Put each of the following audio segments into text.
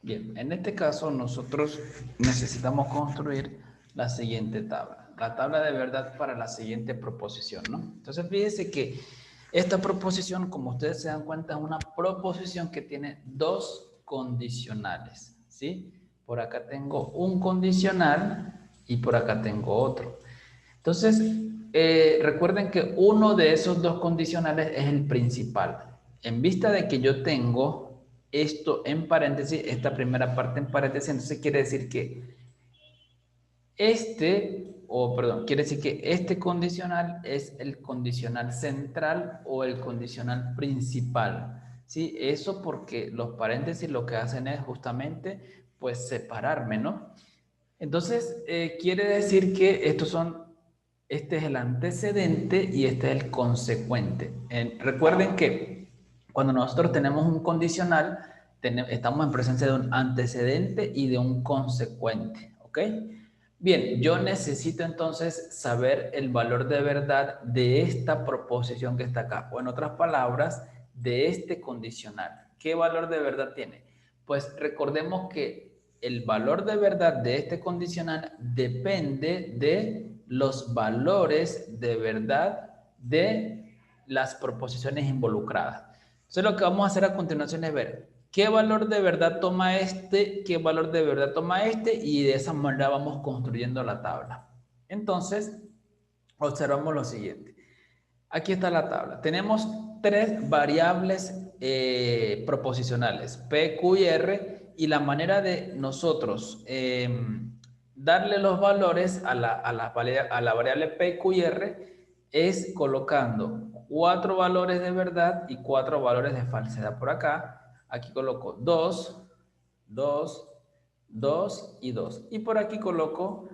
Bien, en este caso nosotros necesitamos construir la siguiente tabla. La tabla de verdad para la siguiente proposición, ¿no? Entonces fíjense que esta proposición, como ustedes se dan cuenta, es una proposición que tiene dos condicionales, ¿sí? Por acá tengo un condicional y por acá tengo otro. Entonces, recuerden que uno de esos dos condicionales es el principal. En vista de que yo tengo esto en paréntesis, esta primera parte en paréntesis, entonces quiere decir que quiere decir que este condicional es el condicional central o el condicional principal. ¿Sí? Eso porque los paréntesis lo que hacen es justamente, pues, separarme, ¿no? Entonces, quiere decir que este es el antecedente y este es el consecuente. Recuerden que cuando nosotros tenemos un condicional, estamos en presencia de un antecedente y de un consecuente, ¿ok? Bien, yo necesito entonces saber el valor de verdad de esta proposición que está acá, o en otras palabras, de este condicional. ¿Qué valor de verdad tiene? Pues recordemos que el valor de verdad de este condicional depende de los valores de verdad de las proposiciones involucradas. Entonces lo que vamos a hacer a continuación es ver qué valor de verdad toma este, qué valor de verdad toma este, y de esa manera vamos construyendo la tabla. Entonces, observamos lo siguiente. Aquí está la tabla. Tenemos tres variables proposicionales, P, Q y R, y la manera de nosotros darle los valores a la variable P, Q y R es colocando cuatro valores de verdad y cuatro valores de falsedad por acá. Aquí coloco 2, 2, 2 y 2. Y por aquí coloco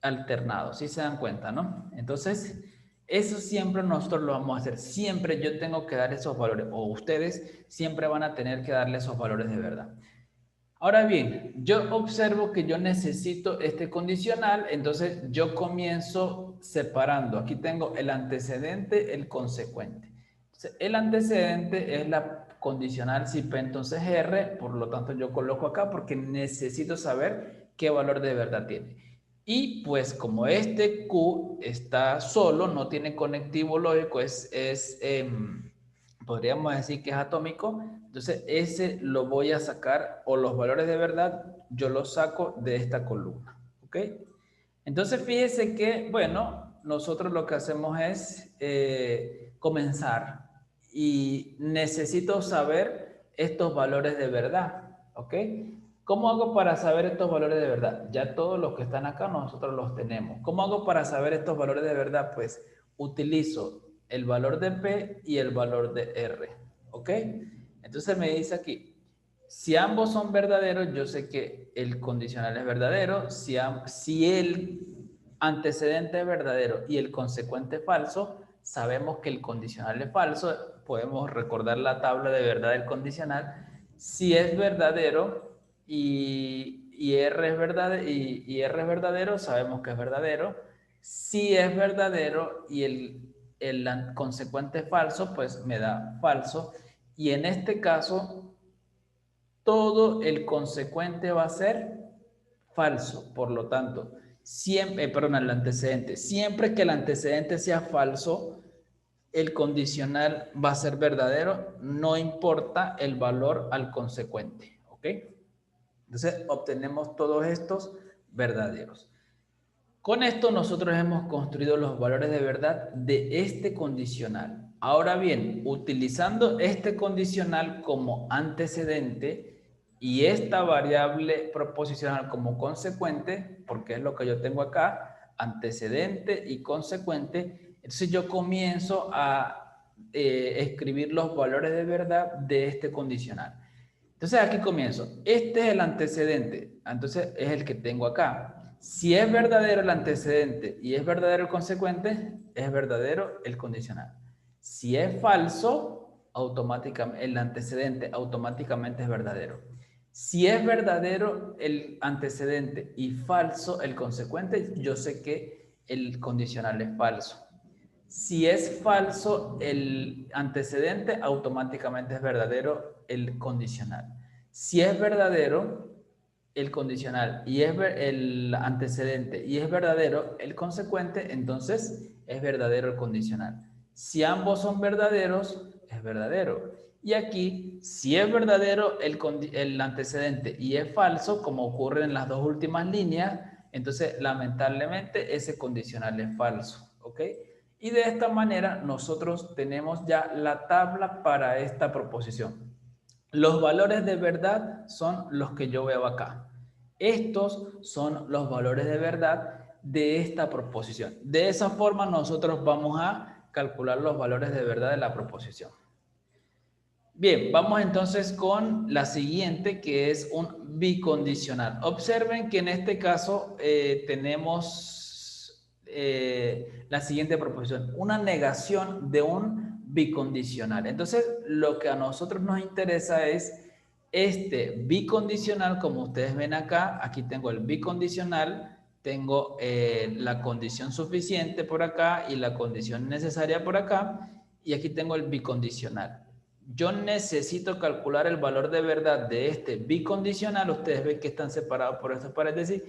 alternado, si se dan cuenta, ¿no? Entonces, eso siempre nosotros lo vamos a hacer. Siempre yo tengo que dar esos valores, o ustedes siempre van a tener que darle esos valores de verdad. Ahora bien, yo observo que yo necesito este condicional, entonces yo comienzo separando. Aquí tengo el antecedente, el consecuente. Entonces, el antecedente es la condicional si P entonces R, por lo tanto yo coloco acá porque necesito saber qué valor de verdad tiene. Y pues como este Q está solo, no tiene conectivo lógico, podríamos decir que es atómico, entonces ese lo voy a sacar, o los valores de verdad, yo los saco de esta columna, ¿ok? Entonces fíjese que, bueno, nosotros lo que hacemos es comenzar y necesito saber estos valores de verdad, ¿ok? ¿Cómo hago para saber estos valores de verdad? Ya todos los que están acá nosotros los tenemos. ¿Cómo hago para saber estos valores de verdad? Pues utilizo el valor de P y el valor de R, ¿ok? Entonces me dice aquí, si ambos son verdaderos, yo sé que el condicional es verdadero. Si el antecedente es verdadero y el consecuente es falso, sabemos que el condicional es falso. Podemos recordar la tabla de verdad del condicional. Si es verdadero y R es R es verdadero, sabemos que es verdadero. Si es verdadero y el consecuente es falso, pues me da falso. Y en este caso, todo el consecuente va a ser falso. Por lo tanto, el antecedente. Siempre que el antecedente sea falso, el condicional va a ser verdadero, no importa el valor al consecuente. ¿Ok? Entonces, obtenemos todos estos verdaderos. Con esto nosotros hemos construido los valores de verdad de este condicional. Ahora bien, utilizando este condicional como antecedente y esta variable proposicional como consecuente, porque es lo que yo tengo acá, antecedente y consecuente, entonces yo comienzo a escribir los valores de verdad de este condicional. Entonces aquí comienzo. Este es el antecedente. Entonces es el que tengo acá. Si es verdadero el antecedente y es verdadero el consecuente, es verdadero el condicional. Si es falso, automáticamente el antecedente automáticamente es verdadero. Si es verdadero el antecedente y falso el consecuente, yo sé que el condicional es falso. Si es falso el antecedente, automáticamente es verdadero el condicional. Si es verdadero el condicional y es el antecedente y es verdadero el consecuente, entonces es verdadero el condicional. Si ambos son verdaderos, es verdadero. Y aquí, si es verdadero el antecedente y es falso, como ocurre en las dos últimas líneas, entonces lamentablemente ese condicional es falso. ¿Ok? Y de esta manera nosotros tenemos ya la tabla para esta proposición. Los valores de verdad son los que yo veo acá. Estos son los valores de verdad de esta proposición. De esa forma nosotros vamos a calcular los valores de verdad de la proposición. Bien, vamos entonces con la siguiente, que es un bicondicional. Observen que en este caso tenemos la siguiente proposición, una negación de un bicondicional. Entonces, lo que a nosotros nos interesa es este bicondicional, como ustedes ven acá. Aquí tengo el bicondicional, tengo la condición suficiente por acá y la condición necesaria por acá, y aquí tengo el bicondicional. Yo necesito calcular el valor de verdad de este bicondicional. Ustedes ven que están separados por estos paréntesis.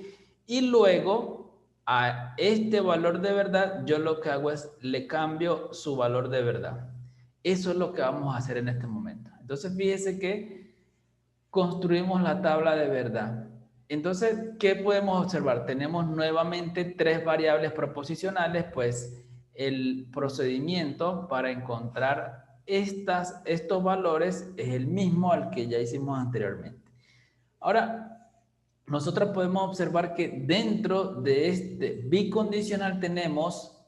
Y luego a este valor de verdad, yo lo que hago es le cambio su valor de verdad. Eso es lo que vamos a hacer en este momento. Entonces, fíjense que construimos la tabla de verdad. Entonces, ¿qué podemos observar? Tenemos nuevamente tres variables proposicionales, pues el procedimiento para encontrar estos valores es el mismo al que ya hicimos anteriormente. Ahora, nosotros podemos observar que dentro de este bicondicional tenemos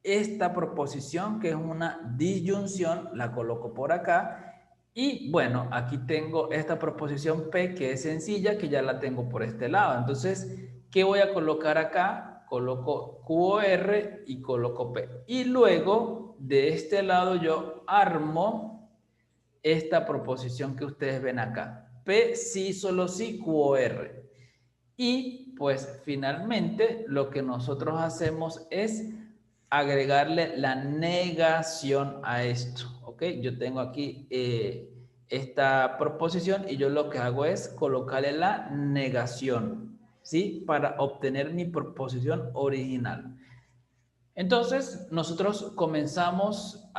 esta proposición que es una disyunción, la coloco por acá. Y bueno, aquí tengo esta proposición P que es sencilla, que ya la tengo por este lado. Entonces, ¿qué voy a colocar acá? Coloco QOR y coloco P. Y luego, de este lado yo armo esta proposición que ustedes ven acá. P sí, solo sí, QOR. Y pues finalmente lo que nosotros hacemos es agregarle la negación a esto, ¿ok? Yo tengo aquí esta proposición y yo lo que hago es colocarle la negación, ¿sí? Para obtener mi proposición original. Entonces, nosotros comenzamos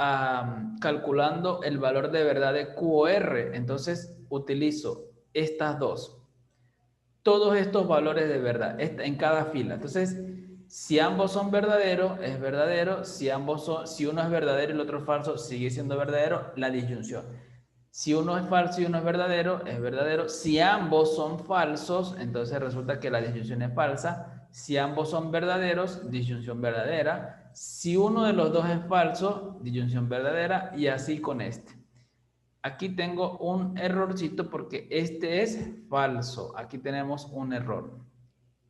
calculando el valor de verdad de QOR. Entonces, utilizo estas dos. Todos estos valores de verdad en cada fila. Entonces, si ambos son verdaderos, es verdadero. Si uno es verdadero y el otro es falso, sigue siendo verdadero, la disyunción. Si uno es falso y uno es verdadero, es verdadero. Si ambos son falsos, entonces resulta que la disyunción es falsa. Si ambos son verdaderos, disyunción verdadera. Si uno de los dos es falso, disyunción verdadera, y así con este. Aquí tengo un errorcito porque este es falso. Aquí tenemos un error.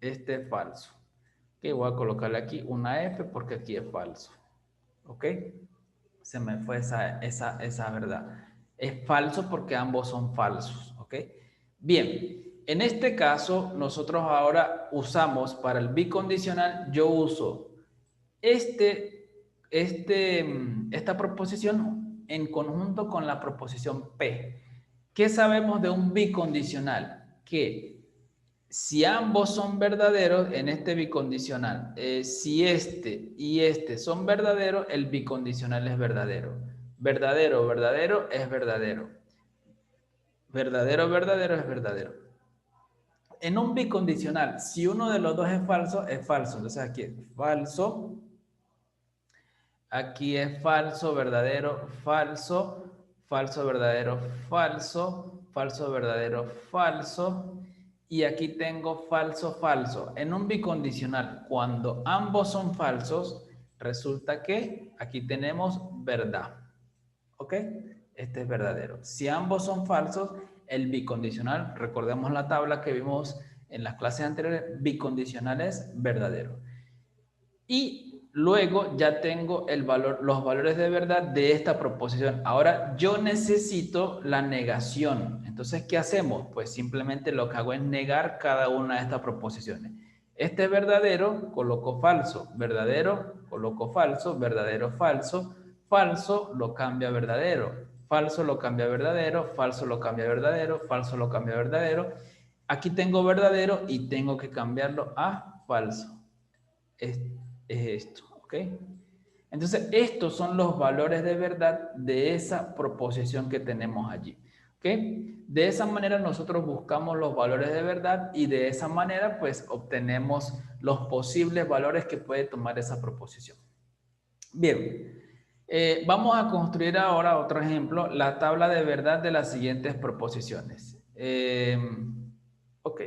Este es falso. Ok, voy a colocarle aquí una F porque aquí es falso. Ok, se me fue esa verdad. Es falso porque ambos son falsos. Ok, bien. En este caso, nosotros ahora usamos para el bicondicional, yo uso esta proposición en conjunto con la proposición P. ¿Qué sabemos de un bicondicional? Que si ambos son verdaderos en este bicondicional, si este y este son verdaderos, el bicondicional es verdadero. Verdadero, verdadero es verdadero. Verdadero, verdadero es verdadero. En un bicondicional, si uno de los dos es falso, es falso. Entonces aquí es falso. Aquí es falso, verdadero, falso, falso, verdadero, falso, falso, verdadero, falso. Y aquí tengo falso, falso. En un bicondicional, cuando ambos son falsos, resulta que aquí tenemos verdad. ¿Ok? Este es verdadero. Si ambos son falsos, el bicondicional, recordemos la tabla que vimos en las clases anteriores, bicondicional es verdadero. Y luego ya tengo los valores de verdad de esta proposición. Ahora yo necesito la negación. Entonces, ¿qué hacemos? Pues simplemente lo que hago es negar cada una de estas proposiciones. Este es verdadero, coloco falso. Verdadero, coloco falso. Verdadero, falso. Falso, lo cambio a verdadero. falso lo cambia a verdadero, falso lo cambia a verdadero, falso lo cambia a verdadero. Aquí tengo verdadero y tengo que cambiarlo a falso. Es esto, ¿ok? Entonces, estos son los valores de verdad de esa proposición que tenemos allí, ¿ok? De esa manera nosotros buscamos los valores de verdad y de esa manera pues obtenemos los posibles valores que puede tomar esa proposición. Bien, vamos a construir ahora otro ejemplo, la tabla de verdad de las siguientes proposiciones. Ok.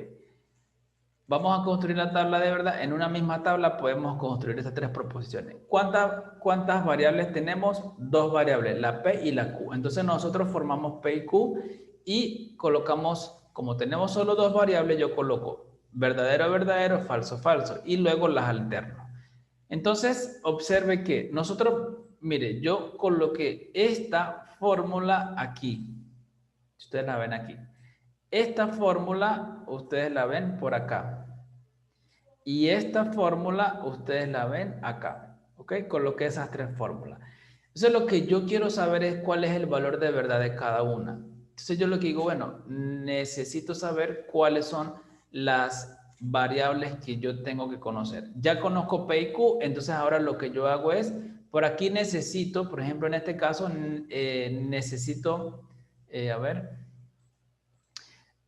Vamos a construir la tabla de verdad. En una misma tabla podemos construir estas tres proposiciones. ¿Cuántas variables tenemos? Dos variables, la P y la Q. Entonces nosotros formamos P y Q y colocamos, como tenemos solo dos variables, yo coloco verdadero, verdadero, falso, falso y luego las alterno. Entonces observe que nosotros, mire, yo coloqué esta fórmula aquí. Ustedes la ven aquí. Esta fórmula ustedes la ven por acá. Y esta fórmula ustedes la ven acá. ¿Ok? Coloqué esas tres fórmulas. Entonces lo que yo quiero saber es cuál es el valor de verdad de cada una. Entonces yo lo que digo, bueno, necesito saber cuáles son las variables que yo tengo que conocer. Ya conozco P y Q, entonces ahora lo que yo hago es, por aquí necesito, por ejemplo en este caso, necesito,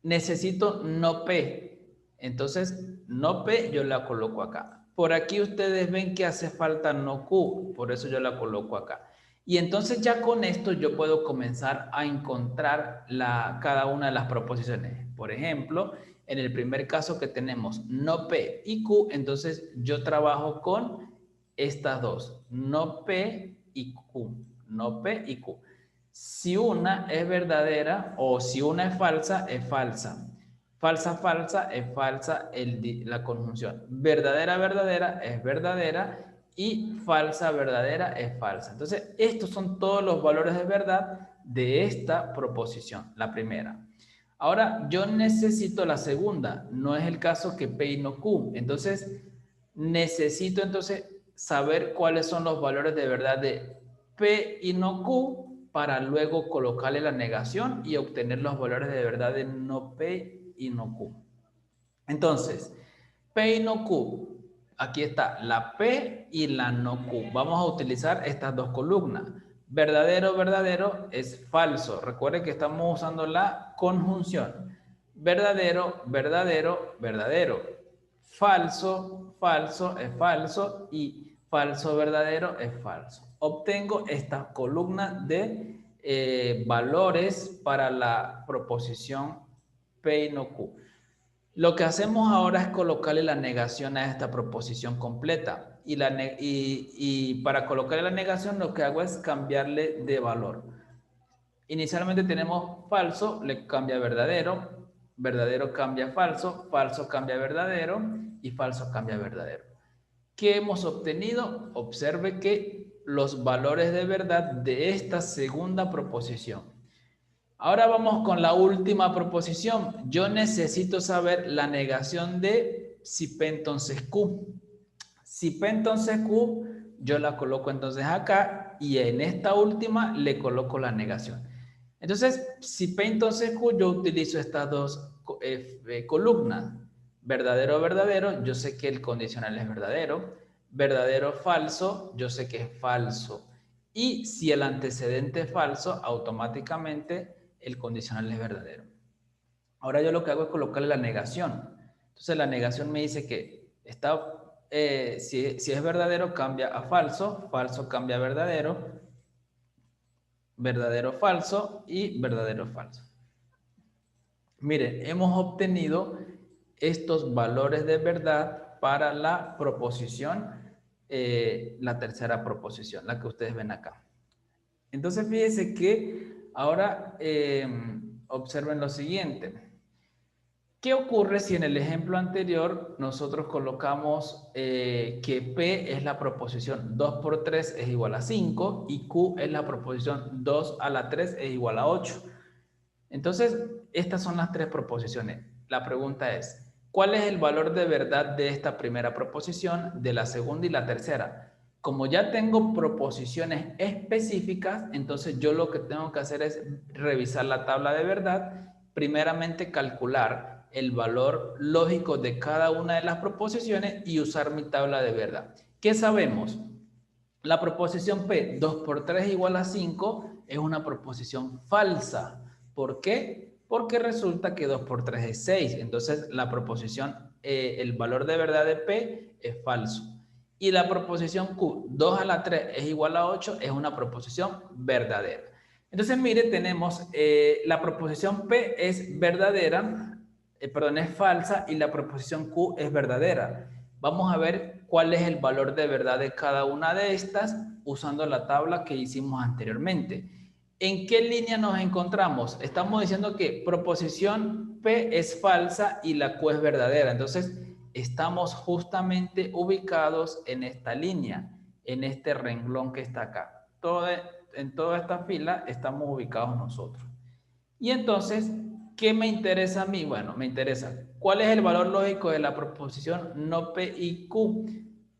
necesito no P. Entonces, no P yo la coloco acá. Por aquí ustedes ven que hace falta no Q, por eso yo la coloco acá. Y entonces ya con esto yo puedo comenzar a encontrar cada una de las proposiciones. Por ejemplo, en el primer caso que tenemos no P y Q, entonces yo trabajo con estas dos, no P y Q, no P y Q. Si una es verdadera o si una es falsa, es falsa. Falsa, falsa, es falsa la conjunción. Verdadera, verdadera, es verdadera. Y falsa, verdadera, es falsa. Entonces, estos son todos los valores de verdad de esta proposición, la primera. Ahora, yo necesito la segunda. No es el caso que P y no Q. Entonces, necesito saber cuáles son los valores de verdad de P y no Q para luego colocarle la negación y obtener los valores de verdad de no P y no Q. Entonces, P y no Q. Aquí está la P y la no Q. Vamos a utilizar estas dos columnas. Verdadero, verdadero es falso. Recuerden que estamos usando la conjunción. Verdadero, verdadero, verdadero. Falso, falso es falso y falso, verdadero es falso. Obtengo esta columna de valores para la proposición P y no Q. Lo que hacemos ahora es colocarle la negación a esta proposición completa. Y para colocarle la negación lo que hago es cambiarle de valor. Inicialmente tenemos falso, le cambia verdadero, verdadero cambia falso, falso cambia verdadero y falso cambia verdadero. ¿Qué hemos obtenido? Observe que los valores de verdad de esta segunda proposición. Ahora vamos con la última proposición. Yo necesito saber la negación de si P entonces Q. Si P entonces Q, yo la coloco entonces acá y en esta última le coloco la negación. Entonces, si P entonces Q, yo utilizo estas dos columnas. Verdadero, verdadero, yo sé que el condicional es verdadero. Verdadero, falso, yo sé que es falso. Y si el antecedente es falso, automáticamente el condicional es verdadero. Ahora yo lo que hago es colocarle la negación. Entonces la negación me dice que si es verdadero cambia a falso, falso cambia a verdadero, verdadero falso y verdadero falso. Miren, hemos obtenido estos valores de verdad para la proposición, la tercera proposición, la que ustedes ven acá. Entonces fíjense que ahora observen lo siguiente. ¿Qué ocurre si en el ejemplo anterior nosotros colocamos que P es la proposición 2 por 3 es igual a 5 y Q es la proposición 2 a la 3 es igual a 8? Entonces, estas son las tres proposiciones. La pregunta es, ¿cuál es el valor de verdad de esta primera proposición, de la segunda y la tercera? como ya tengo proposiciones específicas, entonces yo lo que tengo que hacer es revisar la tabla de verdad, primeramente calcular el valor lógico de cada una de las proposiciones y usar mi tabla de verdad. ¿Qué sabemos? La proposición P, 2 por 3 igual a 5, es una proposición falsa. ¿Por qué? Porque resulta que 2 por 3 es 6. Entonces, la proposición, el valor de verdad de P es falso. Y la proposición Q, 2 a la 3 es igual a 8, es una proposición verdadera. Entonces, mire, tenemos la proposición P es verdadera, perdón, es falsa y la proposición Q es verdadera. Vamos a ver cuál es el valor de verdad de cada una de estas usando la tabla que hicimos anteriormente. ¿En qué línea nos encontramos? Estamos diciendo que proposición P es falsa y la Q es verdadera. Entonces, estamos justamente ubicados en esta línea, en este renglón que está acá. En toda esta fila estamos ubicados nosotros. Y entonces, ¿qué me interesa a mí? Bueno, me interesa, ¿cuál es el valor lógico de la proposición no P y Q?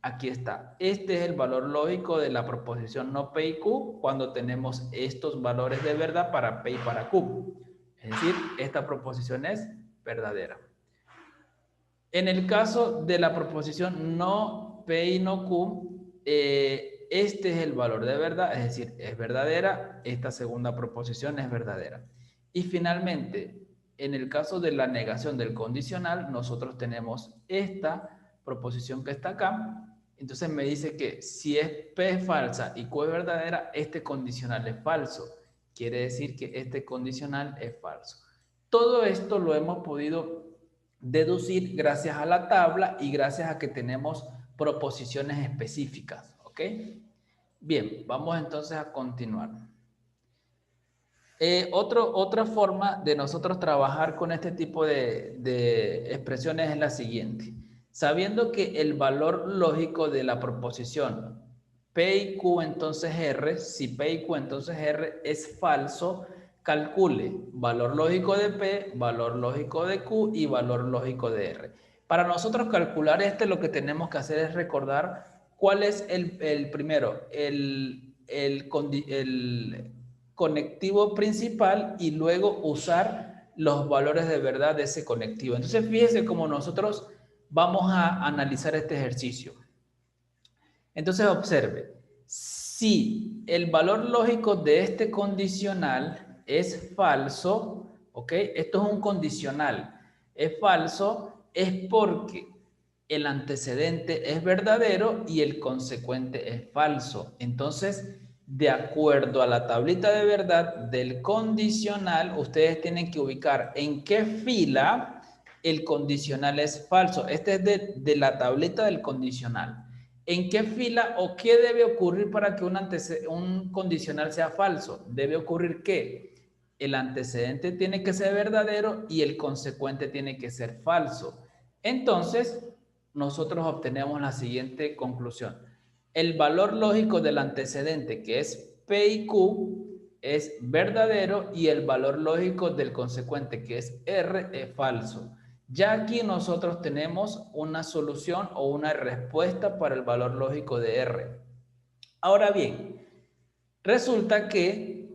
Aquí está. Este es el valor lógico de la proposición no P y Q cuando tenemos estos valores de verdad para P y para Q. Es decir, esta proposición es verdadera. En el caso de la proposición no P y no Q, este es el valor de verdad, es decir, es verdadera. Esta segunda proposición es verdadera. Y finalmente, en el caso de la negación del condicional, nosotros tenemos esta proposición que está acá. Entonces me dice que si es P es falsa y Q es verdadera, este condicional es falso. Quiere decir que este condicional es falso. Todo esto lo hemos podido deducir gracias a la tabla y gracias a que tenemos proposiciones específicas, ¿ok? Bien, vamos entonces a continuar. Otra forma de nosotros trabajar con este tipo de expresiones es la siguiente. Sabiendo que el valor lógico de la proposición P y Q entonces R, si P y Q entonces R es falso, calcule valor lógico de P, valor lógico de Q y valor lógico de R. Para nosotros calcular lo que tenemos que hacer es recordar cuál es el primero, el conectivo principal y luego usar los valores de verdad de ese conectivo. Entonces, fíjese cómo nosotros vamos a analizar este ejercicio. Entonces, observe, si el valor lógico de este condicional es falso, ¿ok? Esto es un condicional, es falso, es porque el antecedente es verdadero y el consecuente es falso. Entonces, de acuerdo a la tablita de verdad del condicional, ustedes tienen que ubicar en qué fila el condicional es falso. Este es de la tablita del condicional. ¿En qué fila o qué debe ocurrir para que un condicional sea falso? Debe ocurrir que el antecedente tiene que ser verdadero y el consecuente tiene que ser falso. Entonces, nosotros obtenemos la siguiente conclusión. El valor lógico del antecedente, que es P y Q, es verdadero y el valor lógico del consecuente, que es R, es falso. Ya aquí nosotros tenemos una solución o una respuesta para el valor lógico de R. Ahora bien, resulta que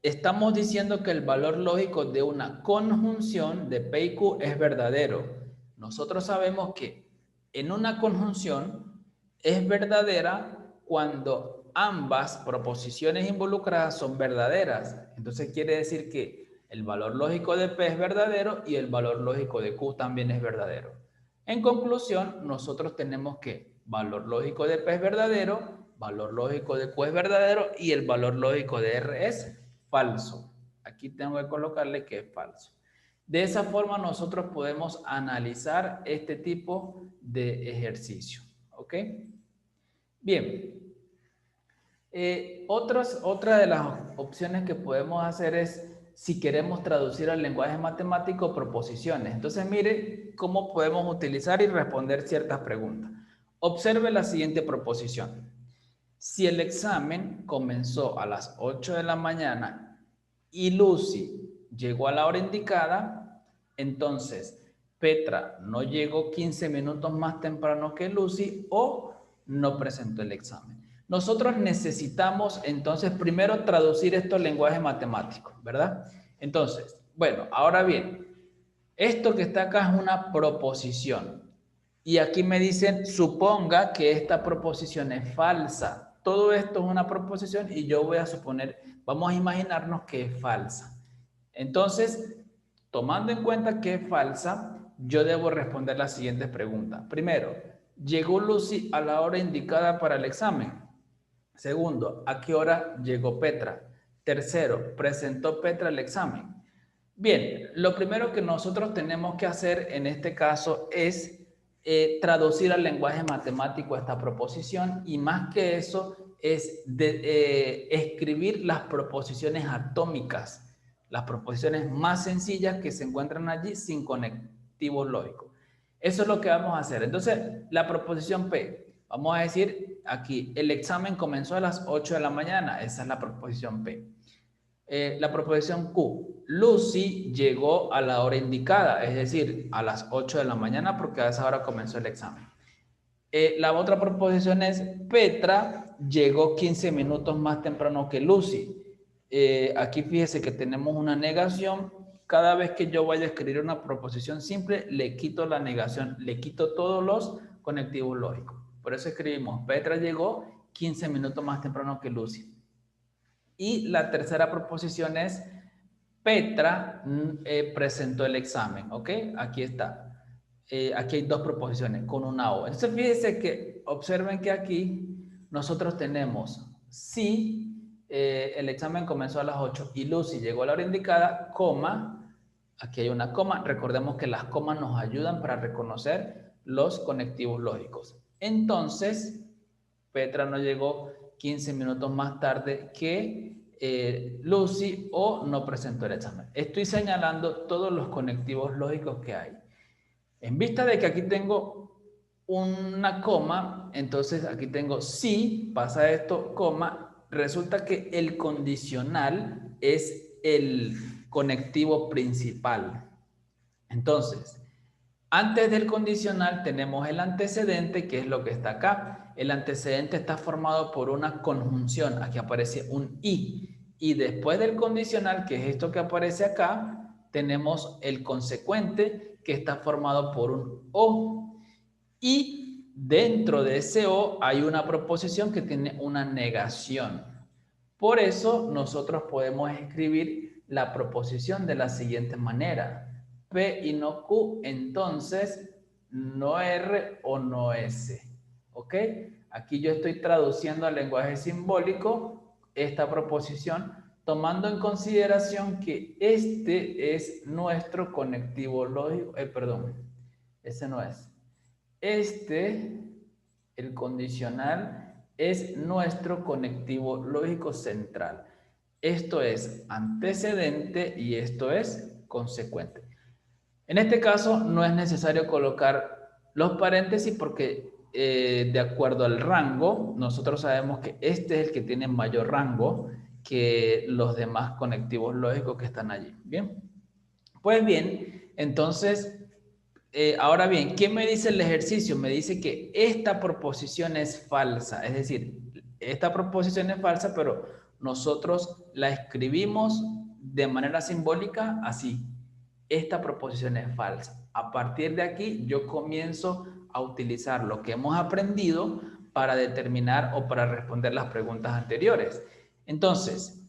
estamos diciendo que el valor lógico de una conjunción de P y Q es verdadero. Nosotros sabemos que en una conjunción es verdadera cuando ambas proposiciones involucradas son verdaderas. Entonces quiere decir que el valor lógico de P es verdadero y el valor lógico de Q también es verdadero. En conclusión, nosotros tenemos que valor lógico de P es verdadero, valor lógico de Q es verdadero y el valor lógico de R es falso. Aquí tengo que colocarle que es falso. De esa forma nosotros podemos analizar este tipo de ejercicio. ¿Ok? Bien. Otra de las opciones que podemos hacer es si queremos traducir al lenguaje matemático proposiciones. Entonces, mire cómo podemos utilizar y responder ciertas preguntas. Observe la siguiente proposición. Si el examen comenzó a las 8 de la mañana y Lucy llegó a la hora indicada, entonces Petra no llegó 15 minutos más temprano que Lucy o no presentó el examen. nosotros necesitamos entonces primero traducir estos lenguajes matemáticos, ¿verdad? Entonces, bueno, ahora bien, esto que está acá es una proposición. Y aquí me dicen, suponga que esta proposición es falsa. Todo esto es una proposición y yo voy a suponer, vamos a imaginarnos que es falsa. Entonces, tomando en cuenta que es falsa, yo debo responder las siguientes preguntas. Primero, ¿llegó Lucy a la hora indicada para el examen? Segundo, ¿a qué hora llegó Petra? Tercero, ¿presentó Petra el examen? Bien, lo primero que nosotros tenemos que hacer en este caso es traducir al lenguaje matemático esta proposición y más que eso es escribir las proposiciones atómicas, las proposiciones más sencillas que se encuentran allí sin conectivos lógicos. Eso es lo que vamos a hacer. Entonces, la proposición P, vamos a decir aquí, el examen comenzó a las 8 de la mañana, esa es la proposición P. La proposición Q, Lucy llegó a la hora indicada, es decir, a las 8 de la mañana porque a esa hora comenzó el examen. La otra proposición es Petra llegó 15 minutos más temprano que Lucy. Aquí fíjese que tenemos una negación. Cada vez que yo vaya a escribir una proposición simple, le quito la negación, le quito todos los conectivos lógicos. Por eso escribimos, Petra llegó 15 minutos más temprano que Lucy. Y la tercera proposición es, Petra presentó el examen, ¿ok? Aquí está. Aquí hay dos proposiciones con una O. Entonces, fíjense que, observen que aquí nosotros tenemos, si el examen comenzó a las 8 y Lucy llegó a la hora indicada, coma, aquí hay una coma. Recordemos que las comas nos ayudan para reconocer los conectivos lógicos. Entonces, Petra no llegó 15 minutos más tarde que Lucy o no presentó el examen. Estoy señalando todos los conectivos lógicos que hay. En vista de que aquí tengo una coma, entonces aquí tengo si, pasa esto, coma, resulta que el condicional es el conectivo principal. Entonces, antes del condicional tenemos el antecedente, que es lo que está acá. El antecedente está formado por una conjunción. Aquí aparece un i. Y después del condicional, que es esto que aparece acá, tenemos el consecuente, que está formado por un o. Y dentro de ese o hay una proposición que tiene una negación. Por eso nosotros podemos escribir la proposición de la siguiente manera. P y no Q, entonces no R o no S. ¿Ok? Aquí yo estoy traduciendo al lenguaje simbólico esta proposición tomando en consideración que este es nuestro conectivo lógico. Perdón, ese no es. El condicional, es nuestro conectivo lógico central. Esto es antecedente y esto es consecuente. En este caso no es necesario colocar los paréntesis porque de acuerdo al rango, nosotros sabemos que este es el que tiene mayor rango que los demás conectivos lógicos que están allí. Bien, pues bien, entonces, ahora bien, ¿qué me dice el ejercicio? Me dice que esta proposición es falsa, es decir, esta proposición es falsa, pero nosotros la escribimos de manera simbólica así. Esta proposición es falsa. A partir de aquí, yo comienzo a utilizar lo que hemos aprendido para determinar o para responder las preguntas anteriores. Entonces,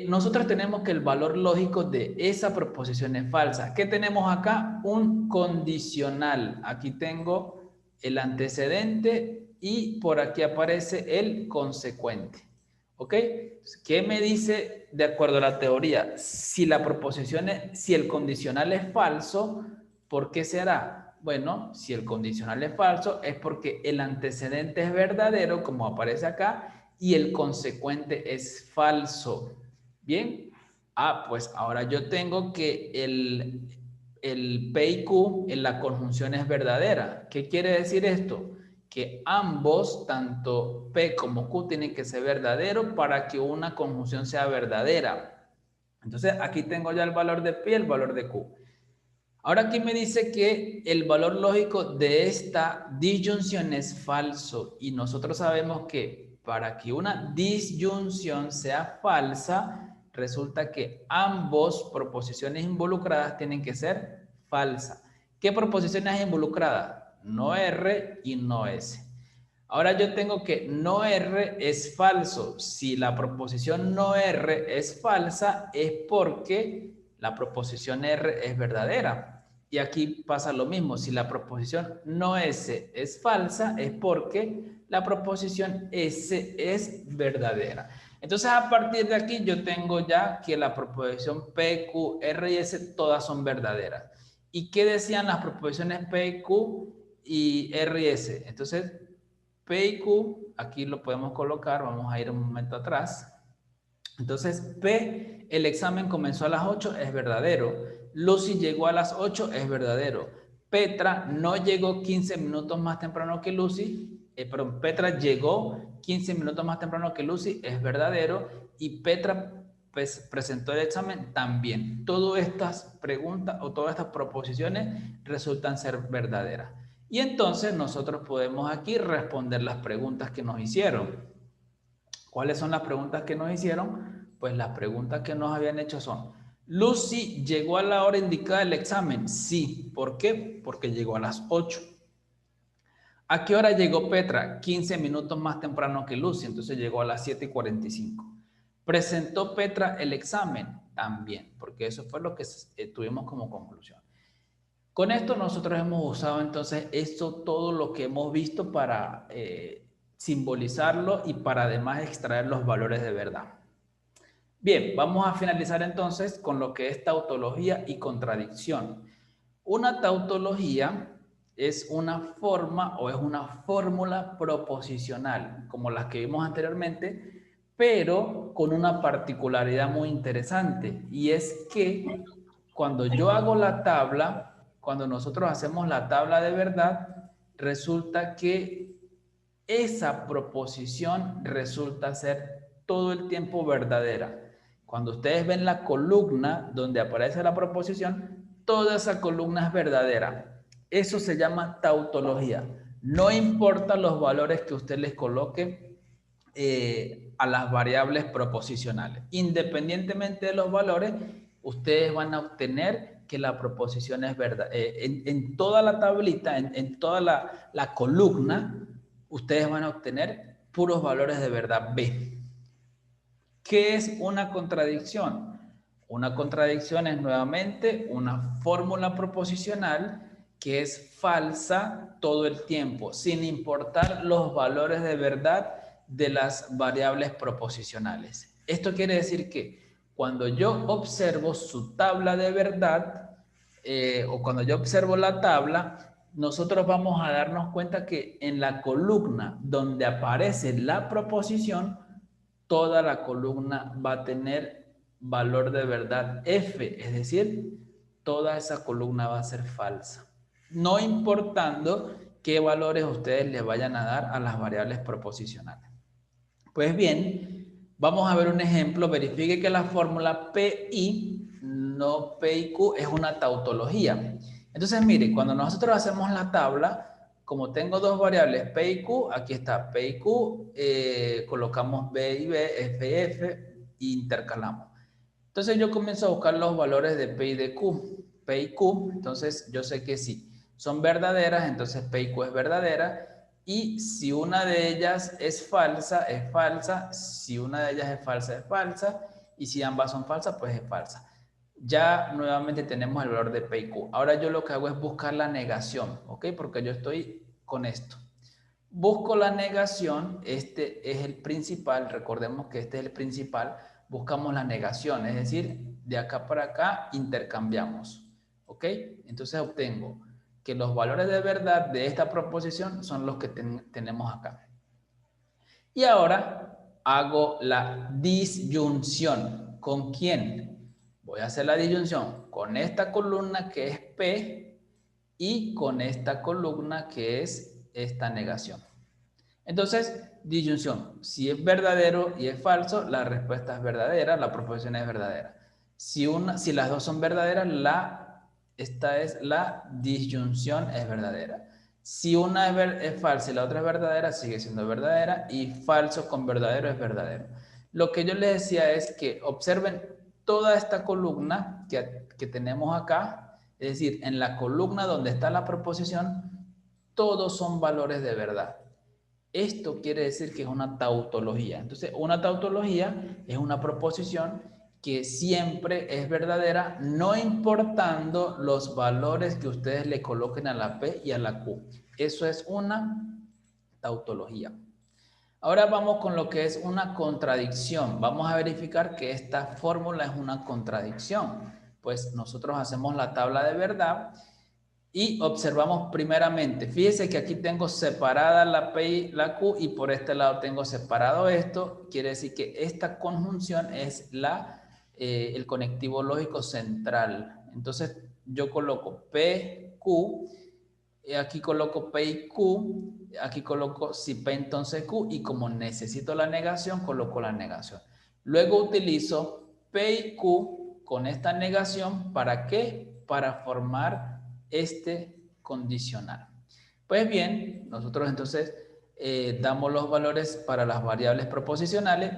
nosotros tenemos que el valor lógico de esa proposición es falsa. ¿Qué tenemos acá? Un condicional. Aquí tengo el antecedente y por aquí aparece el consecuente. ¿Ok? ¿Qué me dice de acuerdo a la teoría? Si la proposición si el condicional es falso, ¿por qué será? Bueno, si el condicional es falso es porque el antecedente es verdadero, como aparece acá, y el consecuente es falso. Bien, pues ahora yo tengo que el P y Q en la conjunción es verdadera. ¿Qué quiere decir esto? Que ambos, tanto P como Q, tienen que ser verdaderos para que una conjunción sea verdadera. Entonces, aquí tengo ya el valor de P y el valor de Q. Ahora aquí me dice que el valor lógico de esta disyunción es falso y nosotros sabemos que para que una disyunción sea falsa, resulta que ambos proposiciones involucradas tienen que ser falsas. ¿Qué proposiciones involucradas? No R y no S. Ahora yo tengo que no R es falso. Si la proposición no R es falsa, es porque la proposición R es verdadera. Y aquí pasa lo mismo. Si la proposición no S es falsa, es porque la proposición S es verdadera. Entonces, a partir de aquí, yo tengo ya que la proposición P, Q, R y S todas son verdaderas. ¿Y qué decían las proposiciones P, Q y R y S? Entonces, P y Q, aquí lo podemos colocar, vamos a ir un momento atrás. Entonces, P, el examen comenzó a las 8, es verdadero. Lucy llegó a las 8, es verdadero. Petra no llegó 15 minutos más temprano que Lucy, perdón, Petra llegó 15 minutos más temprano que Lucy, es verdadero. Y Petra presentó el examen también. Todas estas preguntas o todas estas proposiciones resultan ser verdaderas. Y entonces nosotros podemos aquí responder las preguntas que nos hicieron. ¿Cuáles son las preguntas que nos hicieron? Pues las preguntas que nos habían hecho son: ¿Lucy llegó a la hora indicada del examen? Sí. ¿Por qué? Porque llegó a las 8. ¿A qué hora llegó Petra? 15 minutos más temprano que Lucy, entonces llegó a las 7:45. ¿Presentó Petra el examen? También, porque eso fue lo que tuvimos como conclusión. Con esto nosotros hemos usado entonces esto, todo lo que hemos visto para simbolizarlo y para además extraer los valores de verdad. Bien, vamos a finalizar entonces con lo que es tautología y contradicción. Una tautología es una forma o es una fórmula proposicional, como las que vimos anteriormente, pero con una particularidad muy interesante, y es que cuando yo hago la tabla, cuando nosotros hacemos la tabla de verdad, resulta que esa proposición resulta ser todo el tiempo verdadera. Cuando ustedes ven la columna donde aparece la proposición, toda esa columna es verdadera. Eso se llama tautología. No importa los valores que usted les coloque a las variables proposicionales. Independientemente de los valores, ustedes van a obtener que la proposición es verdad. En toda la tablita, en toda la columna, ustedes van a obtener puros valores de verdad B. ¿Qué es una contradicción? Una contradicción es nuevamente una fórmula proposicional que es falsa todo el tiempo, sin importar los valores de verdad de las variables proposicionales. Esto quiere decir que cuando yo observo su tabla de verdad, o cuando yo observo la tabla, nosotros vamos a darnos cuenta que en la columna donde aparece la proposición, toda la columna va a tener valor de verdad F, es decir, toda esa columna va a ser falsa, no importando qué valores ustedes le vayan a dar a las variables proposicionales. Pues bien, vamos a ver un ejemplo. Verifique que la fórmula PI, no P y Q, es una tautología. Entonces, mire, cuando nosotros hacemos la tabla, como tengo dos variables P y Q, aquí está P y Q, colocamos B y B, F y F, e intercalamos. Entonces yo comienzo a buscar los valores de P y de Q. P y Q, entonces yo sé que sí, son verdaderas, entonces P y Q es verdadera. Y si una de ellas es falsa, es falsa. Si una de ellas es falsa, es falsa. Y si ambas son falsas, pues es falsa. Ya nuevamente tenemos el valor de P y Q. Ahora yo lo que hago es buscar la negación, ¿ok? Porque yo estoy con esto. Busco la negación, este es el principal, recordemos que este es el principal. Buscamos la negación, es decir, de acá para acá intercambiamos, ¿ok? Entonces obtengo que los valores de verdad de esta proposición son los que tenemos acá. Y ahora hago la disyunción. ¿Con quién? Voy a hacer la disyunción con esta columna que es P y con esta columna que es esta negación. Entonces, disyunción. Si es verdadero y es falso, la respuesta es verdadera, la proposición es verdadera. Si las dos son verdaderas, esta es la disyunción es verdadera. Si una es falsa y la otra es verdadera, sigue siendo verdadera, y falso con verdadero es verdadero. Lo que yo les decía es que observen toda esta columna que tenemos acá, es decir, en la columna donde está la proposición, todos son valores de verdad. Esto quiere decir que es una tautología. Entonces, una tautología es una proposición que siempre es verdadera, no importando los valores que ustedes le coloquen a la P y a la Q. Eso es una tautología. Ahora vamos con lo que es una contradicción. Vamos a verificar que esta fórmula es una contradicción. Pues nosotros hacemos la tabla de verdad y observamos primeramente, fíjese que aquí tengo separada la P y la Q y por este lado tengo separado esto. Quiere decir que esta conjunción es el conectivo lógico central. Entonces yo coloco P, Q, aquí coloco P y Q, aquí coloco si P entonces Q y como necesito la negación, coloco la negación. Luego utilizo P y Q con esta negación, ¿para qué? Para formar este condicional. Pues bien, nosotros entonces damos los valores para las variables proposicionales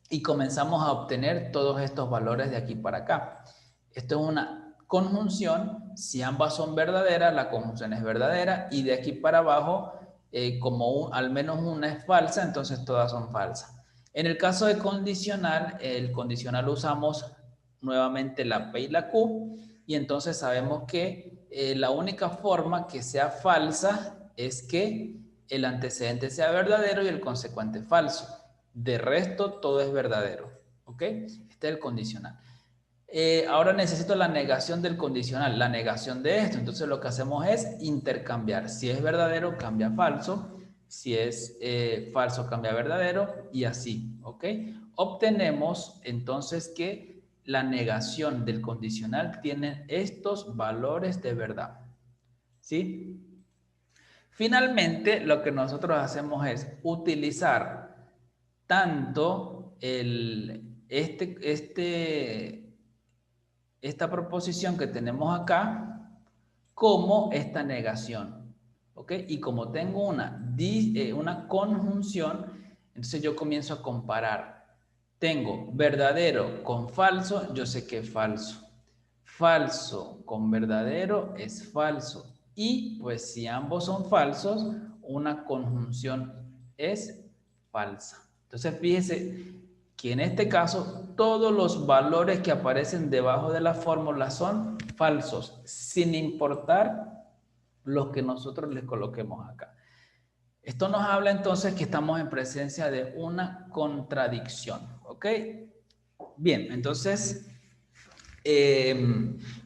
y comenzamos a obtener todos estos valores de aquí para acá. Esto es una conjunción. Si ambas son verdaderas, la conjunción es verdadera, y de aquí para abajo, como al menos una es falsa, entonces todas son falsas. En el caso de condicional, el condicional usamos nuevamente la P y la Q, y entonces sabemos que la única forma que sea falsa es que el antecedente sea verdadero y el consecuente falso. De resto, todo es verdadero. ¿Ok? Este es el condicional. Ahora necesito la negación del condicional, la negación de esto. Entonces lo que hacemos es intercambiar. Si es verdadero, cambia falso. Si es falso, cambia verdadero y así. ¿Ok? Obtenemos entonces que la negación del condicional tiene estos valores de verdad. ¿Sí? Finalmente, lo que nosotros hacemos es utilizar tanto esta proposición que tenemos acá como esta negación. ¿Ok? Y como tengo una conjunción, entonces yo comienzo a comparar. Tengo verdadero con falso, yo sé que es falso. Falso con verdadero es falso. Y pues si ambos son falsos, una conjunción es falsa. Entonces fíjese que en este caso todos los valores que aparecen debajo de la fórmula son falsos, sin importar los que nosotros les coloquemos acá. Esto nos habla entonces que estamos en presencia de una contradicción. ¿Ok? Bien, entonces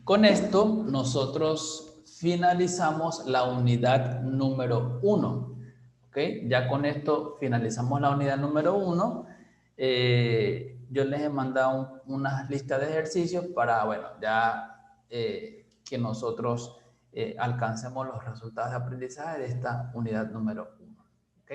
con esto nosotros finalizamos la unidad número 1. ¿Ok? Ya con esto finalizamos la unidad número 1. Yo les he mandado unas listas de ejercicios para, bueno, ya que nosotros alcancemos los resultados de aprendizaje de esta unidad número 1. ¿Ok?